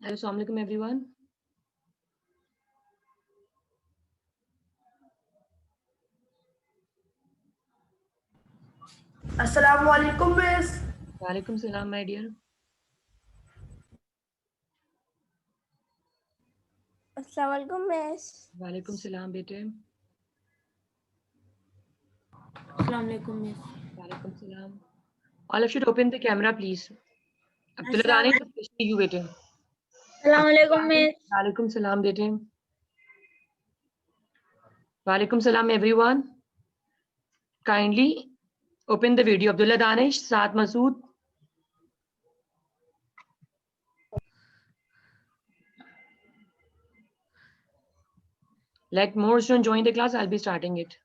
Assalamu alaikum everyone. Assalamu alaikum, miss. Walaikum salam, my dear. Assalamu alaikum, miss. Walaikum salam, bete. Assalamu alaikum, miss. Walaikum salam. All of you should open the camera, please. Abdullah Danish, especially you, bete. Assalamu alaikum, miss. Walaikum salam, bete. Walaikum salam, everyone. Kindly open the video. Abdullah Danish, Saad Masood. Let more students join the class. I'll be starting it.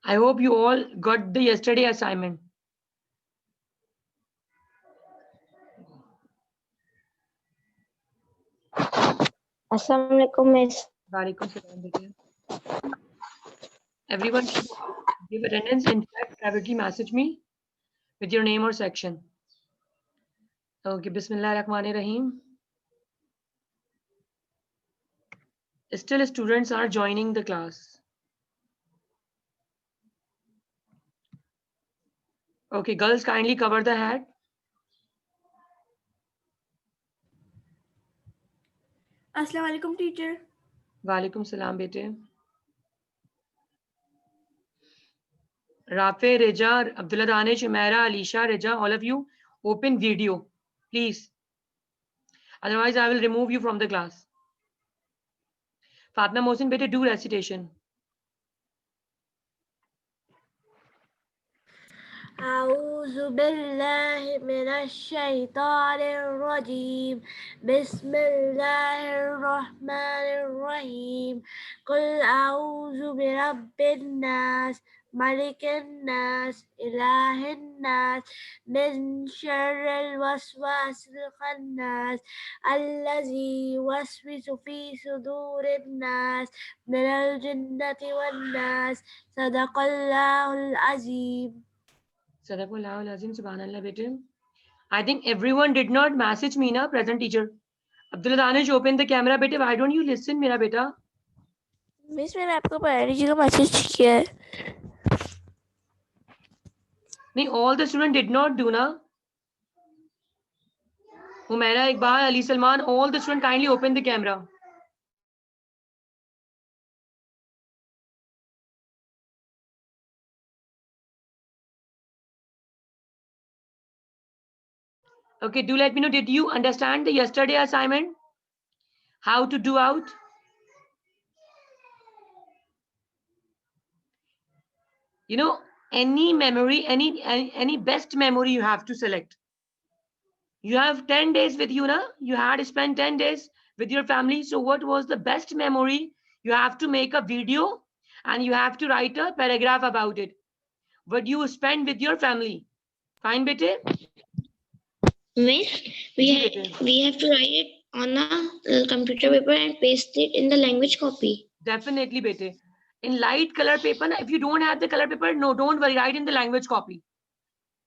I hope you all got the yesterday assignment. Assalamu alaikum, miss. Walaikum salam, bete. Everyone should give attendance and privately message me with your name or section. Okay, Bismillah Rahman Rahim. Still, students are joining the class. Okay, girls, kindly cover the head. Assalamu alaikum, teacher. Walaikum salam, bete. Rafe, Reja, Abdullah Danish, Umaira, Alisha, Reja, all of you, open video, please. Otherwise, I will remove you from the class. Fatma Mohsin, bete, do recitation. أعوذ بالله من الشيطان الرجيم بسم الله الرحمن الرحيم قل أعوذ برب الناس ملك الناس إله الناس من شر الوسواس الخناس الذي يوسوس في صدور الناس من الجنة والناس صدق الله العظيم. Sadaqallahu al-Azim, Subhanallah, bete. I think everyone did not message me, na, present teacher. Abdullah Danish, open the camera, bete. Why don't you listen, mera beta? Miss मैंने आपको पढ़ाने जी का message किया है. नहीं, all the students did not do, na. Umaira, Iqbal, Ali Salman, all the students kindly open the camera. Okay, do let me know, did you understand the yesterday assignment? How to do out? You know, any memory, any best memory you have to select. You have 10 days with you, na? You had spent 10 days with your family. So what was the best memory? You have to make a video and you have to write a paragraph about it. What you spend with your family. Fine, bete? Miss, we have to write it on a computer paper and paste it in the language copy. Definitely, bete. In light color paper, if you don't have the color paper, no, don't worry, write in the language copy.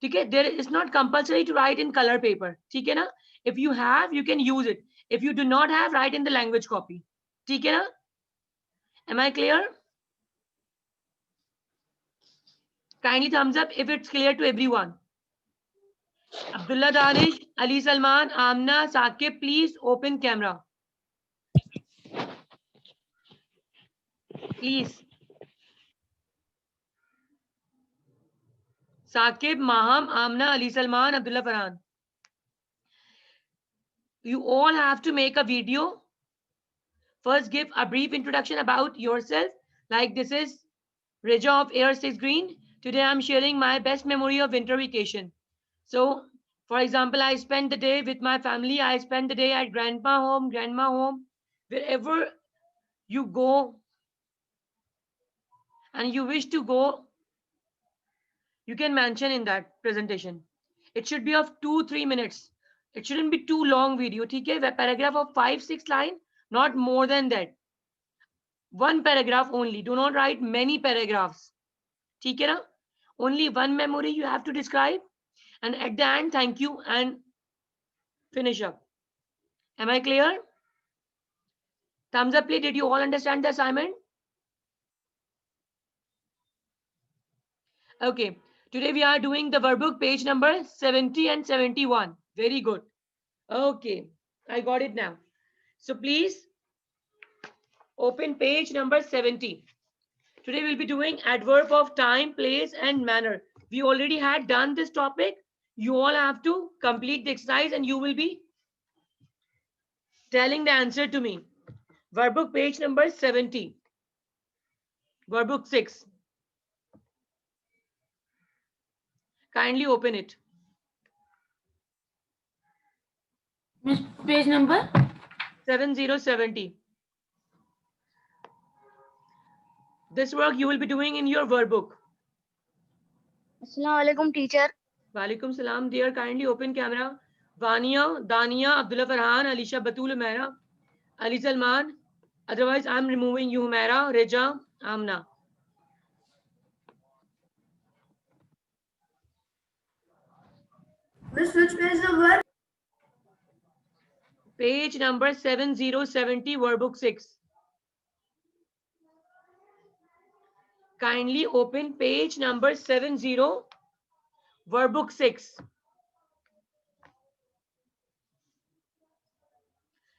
Okay, there is not compulsory to write in color paper. Okay, na? If you have, you can use it. If you do not have, write in the language copy. Okay, na? Am I clear? Kindly thumbs up if it's clear to everyone. Abdullah Danish, Ali Salman, Amna, Saqib, please open camera. Please. Saqib, Maham, Amna, Ali Salman, Abdullah Farhan. You all have to make a video. First, give a brief introduction about yourself. Like this is Reja of Air 6 Green. Today I'm sharing my best memory of winter vacation. So, for example, I spent the day with my family. I spent the day at grandma home, wherever you go and you wish to go, you can mention in that presentation. It should be of 2-3 minutes. It shouldn't be too long video. Okay, a paragraph of 5-6 lines, not more than that. One paragraph only. Do not write many paragraphs. Okay, na? Only one memory you have to describe. And at the end, thank you and finish up. Am I clear? Thumbs up, please. Did you all understand the assignment? Okay. Today we are doing the workbook page number 70 and 71. Very good. Okay. I got it now. So please open page number 70. Today we'll be doing adverb of time, place, and manner. We already had done this topic. You all have to complete the exercise and you will be telling the answer to me. Workbook page number 70. Workbook 6. Kindly open it. Miss, page number? 7070. This work you will be doing in your workbook. Assalamu alaikum, teacher. Walaikum salam, dear. Kindly open camera. Vania, Dania, Abdullah Farhan, Alisha Batul, Humaira, Ali Salman. Otherwise, I'm removing you, Humaira, Reja, Amna. Miss, which page number? Page number 7070, workbook 6. Kindly open page number 70, workbook 6.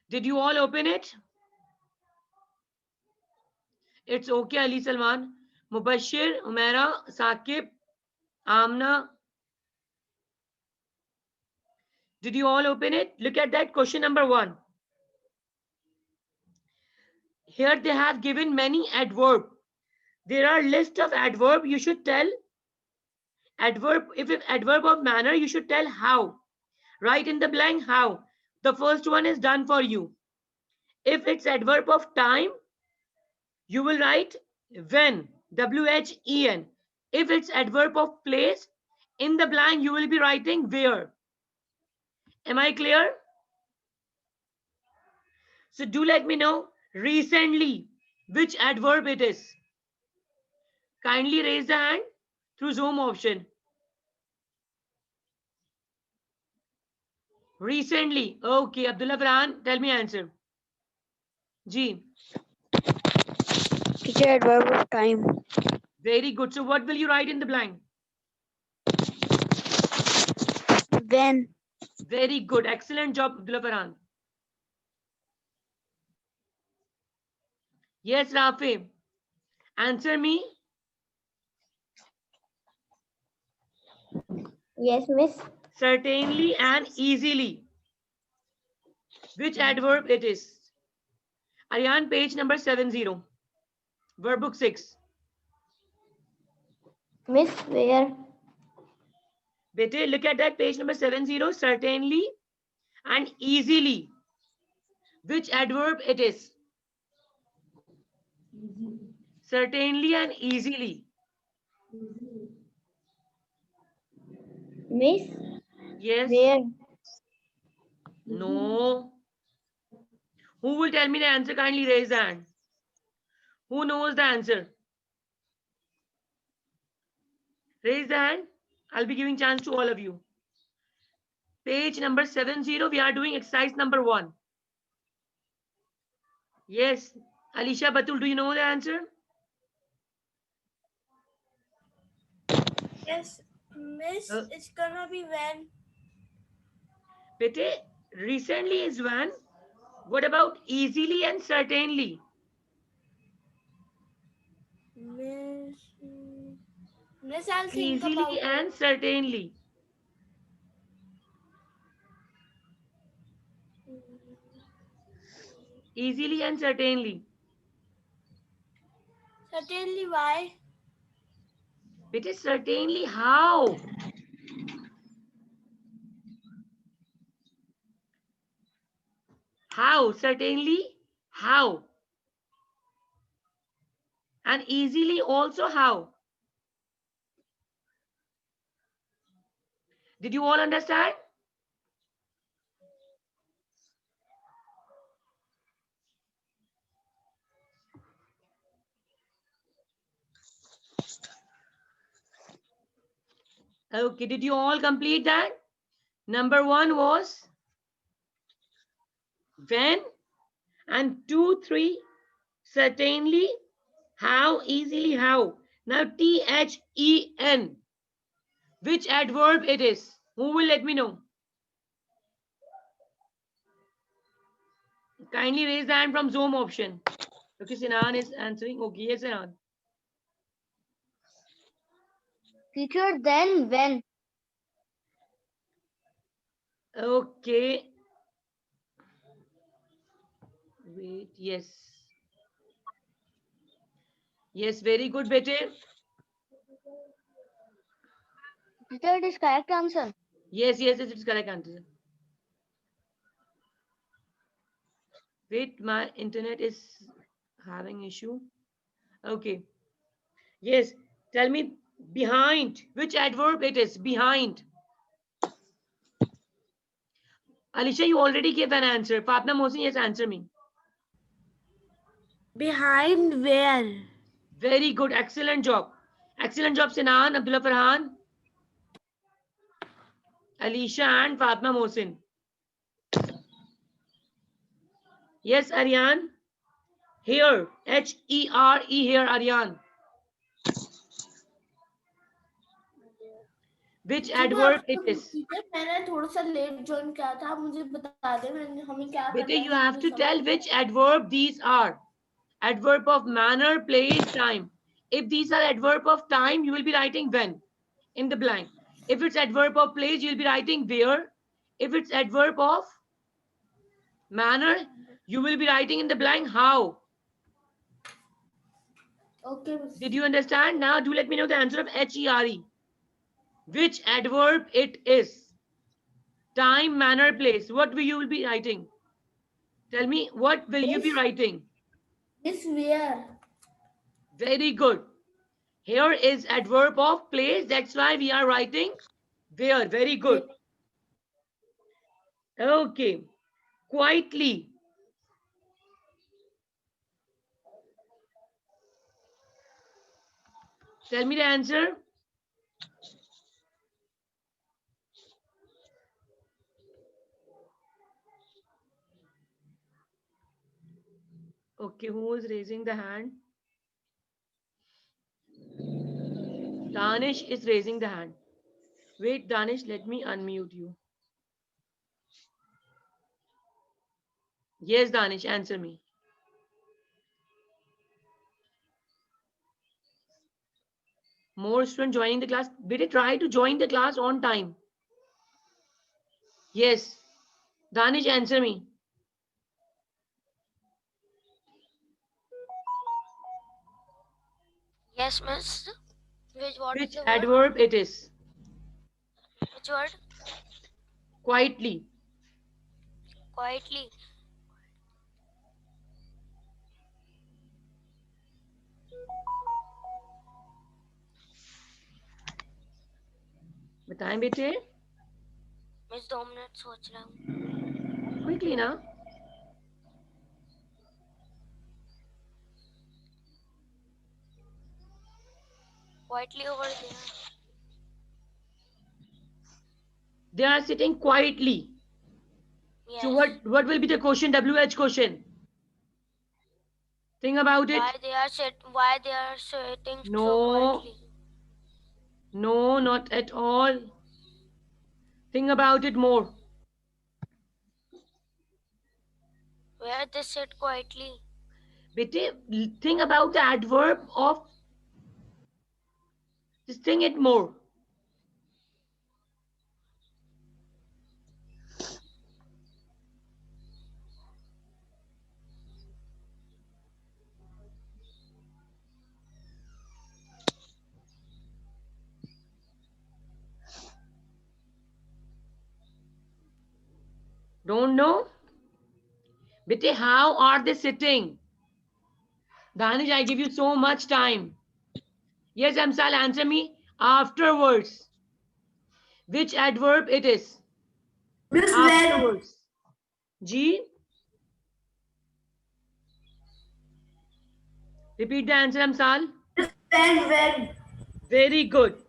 Did you all open it? It's okay, Ali Salman. Mubashir, Umaira, Saqib, Amna. Did you all open it? Look at that question number 1. Here they have given many adverb. There are list of adverb. You should tell adverb. If it's adverb of manner, you should tell how. Write in the blank how. The first one is done for you. If it's adverb of time, you will write when. W-H-E-N. If it's adverb of place, in the blank you will be writing where. Am I clear? So do let me know recently which adverb it is. Kindly raise the hand through Zoom option. Recently. Okay, Abdullah Farhan, tell me answer. G. Teacher, adverb of time. Very good. So what will you write in the blank? When. Very good. Excellent job, Abdullah Farhan. Yes, Rafi. Answer me. Yes, miss. Certainly and easily. Which adverb it is? Aryan, page number 70. Workbook 6. Miss, where? Bete, look at that page number 70. Certainly and easily. Which adverb it is? Certainly and easily. Miss, Yes. where? No. Who will tell me the answer? Kindly raise the hand. Who knows the answer? Raise the hand. I'll be giving chance to all of you. Page number 70. We are doing exercise number 1. Yes. Alisha Batul, do you know the answer? Yes, Miss, it's gonna be when. Bete, recently is when. What about easily and certainly? Miss, I'll think about Easily it. and certainly. Easily and certainly. Certainly, why? Bete, certainly how? How? Certainly how? And easily also how? Did you all understand? Okay, did you all complete that? Number 1 was when, and 2, 3, certainly, how, easily, how. Now THEN, which adverb it is? Who will let me know? Kindly raise the hand from Zoom option. Okay, Sinan is answering. Okay, yes, Sinan. Teacher, then when? Okay. Wait, yes. Yes, very good, Bete. Teacher, it is correct answer. Yes, yes, it is correct answer. Wait, my internet is having issue. Okay. Yes, tell me behind. Which adverb it is? Behind. Alisha, you already gave an answer. Fatna Mohsin, yes, answer me. Behind where? Very good. Excellent job. Excellent job, Sinan, Abdullah Farhan, Alisha, and Fatma Mohsin. Yes, Aryan. Here. H-E-R-E, here, Aryan. Which adverb it is? मैंने थोड़ा सा late join किया था, मुझे बता दे हमें क्या करना Bete, है. you have to tell which adverb these are. Adverb of manner, place, time. If these are adverb of time, you will be writing when in the blank. If it's adverb of place, you'll be writing where. If it's adverb of manner, you will be writing in the blank how. Okay. Did you understand? Now do let me know the answer of HERE. Which adverb it is? Time, manner, place. What will you be writing? Tell me, what will you be writing? Miss where? Very good. Here is adverb of place. That's why we are writing where. Very good. Okay. Quietly. Tell me the answer. Okay, who is raising the hand? Danish is raising the hand. Wait, Danish, let me unmute you. Yes, Danish, answer me. More students joining the class. Better try to join the class on time. Yes. Danish, answer me. Yes, miss. Which adverb it is? Which word? Quietly. Quietly. बताएं बेटे. Miss 2 minute सोच रहा हूँ. Quickly ना. Quietly over there. They are sitting quietly. Yes. So what will be the question? WH question. Think about it. Why they are sitting No. so quietly? No, not at all. Think about it more. Where they sit quietly? Bete, think about the adverb of. Just think it more. Don't know? Bete, how are they sitting? Danish, I give you so much time. Yes, Amsal, answer me afterwards. Which adverb it is? Miss Afterwards. G. Repeat the answer, Amsal. when? Very good.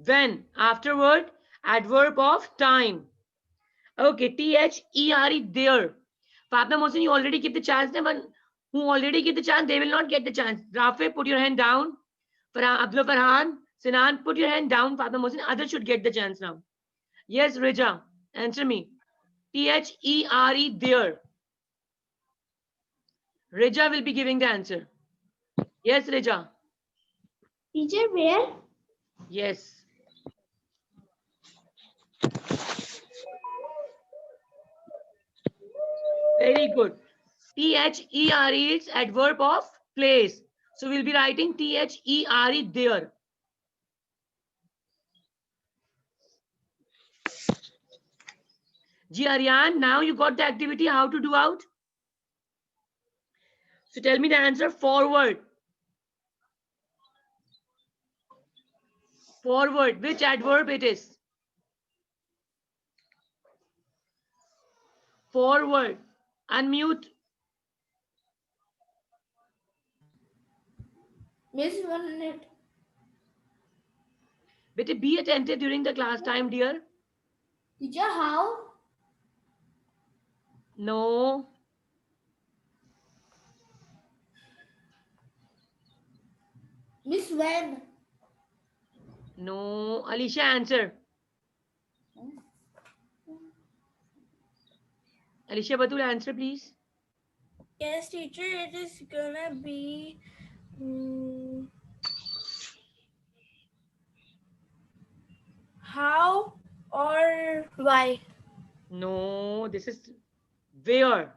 When. Afterward, adverb of time. Okay, T-H-E-R-E, there. Fatma Mohsin, you already give the chance. But who already give the chance, they will not get the chance. Rafe, put your hand down. Abdul Farhan, Sinan, put your hand down. Fatma Mohsin, others should get the chance now. Yes, Rija, answer me. T-H-E-R-E, there. Rija will be giving the answer. Yes, Rija. Teacher, where? Yes. Very good. T-H-E-R-E is adverb of place. So we'll be writing T-H-E-R-E, there. Ji Aryan, now you got the activity how to do out. So tell me the answer. Forward. Forward. Which adverb it is? Forward. Unmute. Miss, 1 minute. Bete, be attentive during the class time, dear. Teacher, how? No. Miss, when? No. Alicia, answer. Alicia Batul, answer, please. Yes, teacher, it is gonna be how or why? No, this is where.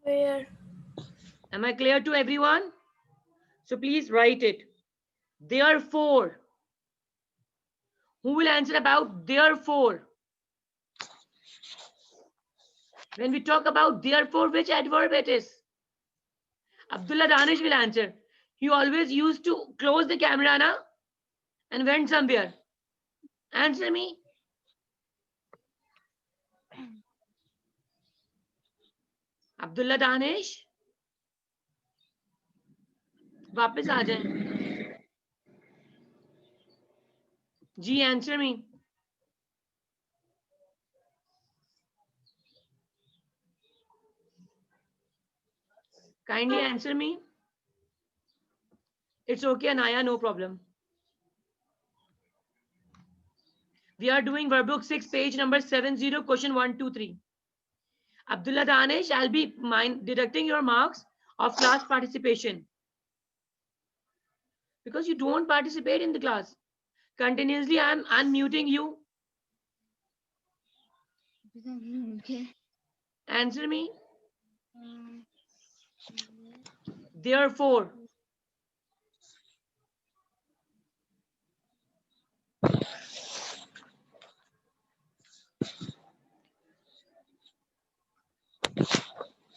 Where? Am I clear to everyone? So please write it. Therefore. Who will answer about therefore? When we talk about therefore, which adverb it is? Abdullah Danish will answer. He always used to close the camera na, and went somewhere. Answer me. Abdullah Danish. वापस आ जाएं. जी, answer me. Kindly answer me. It's okay, Anaya, no problem. We are doing workbook 6, page number 70, question 1, 2, 3. Abdullah Danish, I'll be deducting your marks of class participation. Because you don't participate in the class. Continuously, I'm unmuting you. Okay. Answer me. Therefore.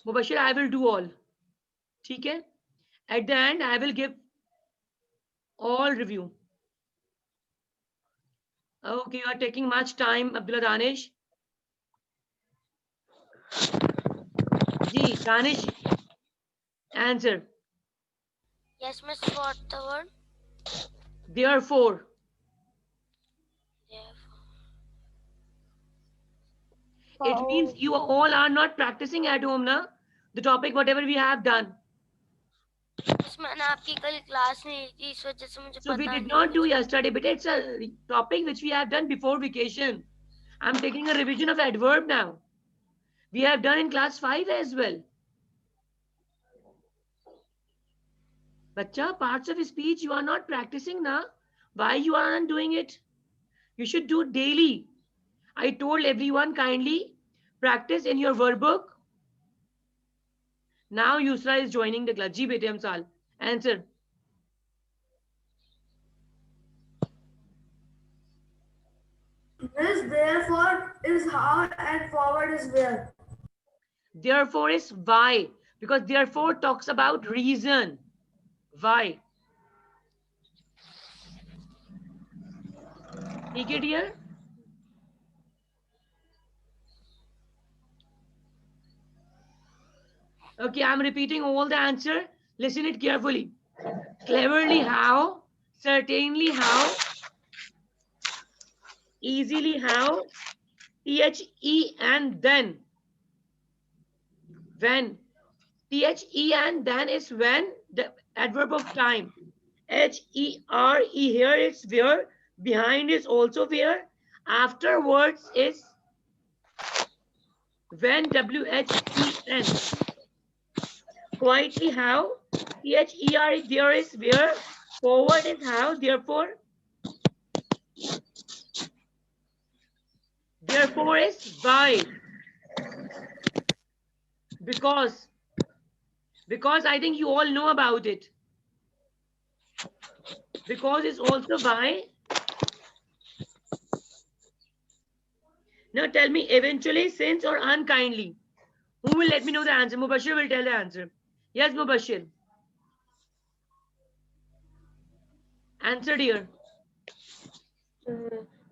Mubashir, I will do all. Okay? At the end, I will give all review. Okay, you are taking much time, Abdullah Danish. Ji, Danish, answer. Yes, miss, what the word? Therefore. It means you all are not practicing at home, na? The topic, whatever we have done. मैंने आपकी कल class नहीं ली थी, इस वजह से मुझे So we पता did नहीं not do है। yesterday, but it's a topic which we have done before vacation. I'm taking a revision of adverb now. We have done in class 5 as well. Bacha, parts of speech you are not practicing now. Why you are not doing it? You should do daily. I told everyone kindly practice in your workbook. Now Yusra is joining the class. Ji bete Amsal. Answer. Miss, therefore is how and forward is where. Therefore is why. Because therefore talks about reason. Why? Take it here. Okay, I'm repeating all the answer. Listen it carefully. Cleverly how, certainly how, easily how, the and then. When. The and then is when, the adverb of time. Here is where, behind is also where, afterwards is when, when. Quietly how, there is where, forward is how, therefore is why. Because I think you all know about it. Because is also why. Now tell me, eventually, since, or unkindly. Who will let me know the answer? Mubashir will tell the answer. Yes, Mubashir. Answer, dear.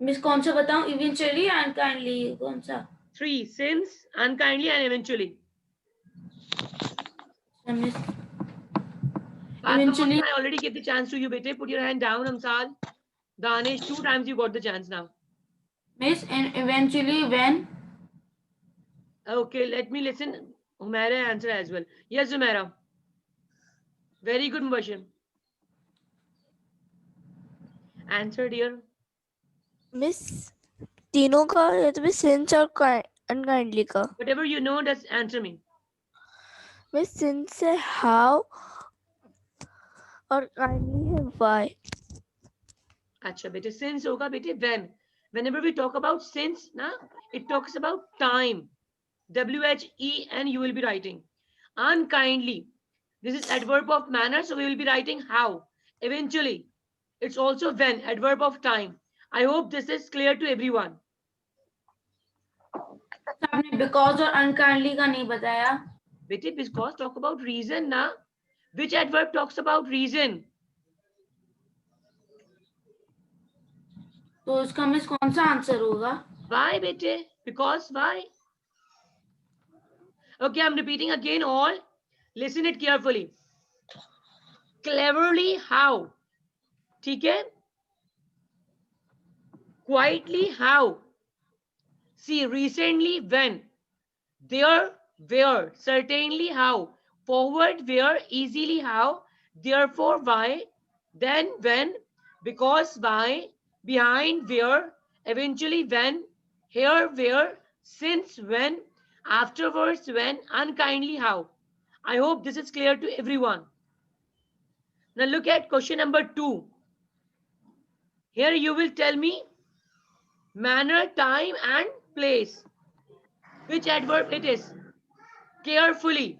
Miss कौन सा बताऊं? Eventually and kindly कौन सा? 3. Since, unkindly, and eventually. Miss Eventually, I already gave the chance to you, bete. Put your hand down, Amsal. Danish, 2 times you got the chance now. Miss, and eventually when? Okay, let me listen. Humaira answer as well. Yes, Humaira. Very good, Mubashir. Answer, dear. Miss तीनों का या तो since और unkindly का. Whatever you know, just answer me. Miss since है how और kindly है why. Acha, bete, since hoga, bete, when. Whenever we talk about since, na, it talks about time. WHE, and you will be writing. Unkindly. This is adverb of manner, so we will be writing how. Eventually. It's also when, adverb of time. I hope this is clear to everyone. आपने because और unkindly का नहीं बताया. Bete, because talk about reason, na. Which adverb talks about reason? तो इसका miss कौन सा answer होगा? Why, bete? Because why? Okay, I'm repeating again all. Listen it carefully. Cleverly how? ठीक है? Quietly how? See, recently when? There, where? Certainly how? Forward where? Easily how? Therefore why? Then when? Because why? Behind where? Eventually when? Here where? Since when? Afterwards when? Unkindly how? I hope this is clear to everyone. Now look at question number 2. Here you will tell me manner, time, and place. Which adverb it is? Carefully.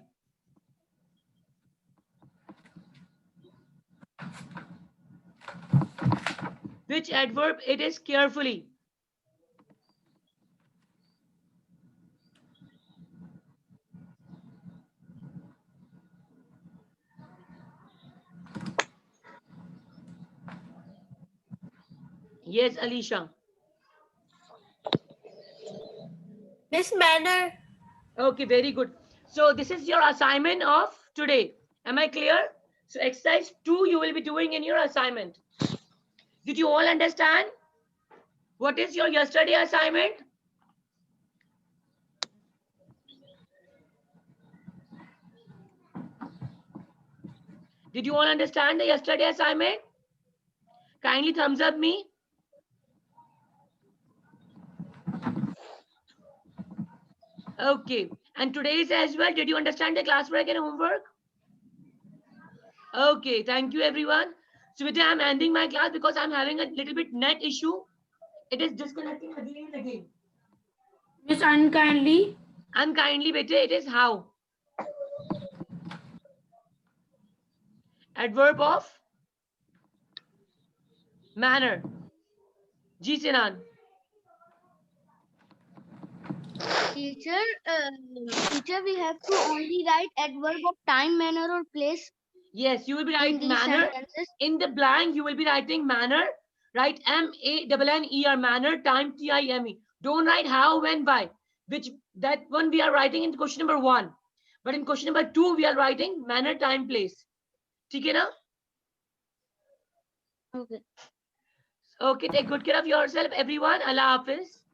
Which adverb it is? Carefully. Yes, Alicia. Miss Manner. Okay, very good. So this is your assignment of today. Am I clear? So exercise 2 you will be doing in your assignment. Did you all understand? What is your yesterday assignment? Did you all understand the yesterday assignment? Kindly thumbs up me. Okay. And today's as well. Did you understand the classwork and homework? Okay. Thank you, everyone. So today I'm ending my class because I'm having a little bit net issue. It is disconnecting again and again. Miss, unkindly. Unkindly, beta, it is how? Adverb of manner. Ji Sinan. Teacher, we have to only write adverb of time, manner, or place. Yes, you will be in writing these manner. sentences. In the blank, you will be writing manner. Write M-A-N-N-E-R, manner, time, T-I-M-E. Don't write how, when, why. Which that one we are writing in question number 1. But in question number 2, we are writing manner, time, place. ठीक है ना? Okay. Okay, take good care of yourself, everyone. Allah Hafiz.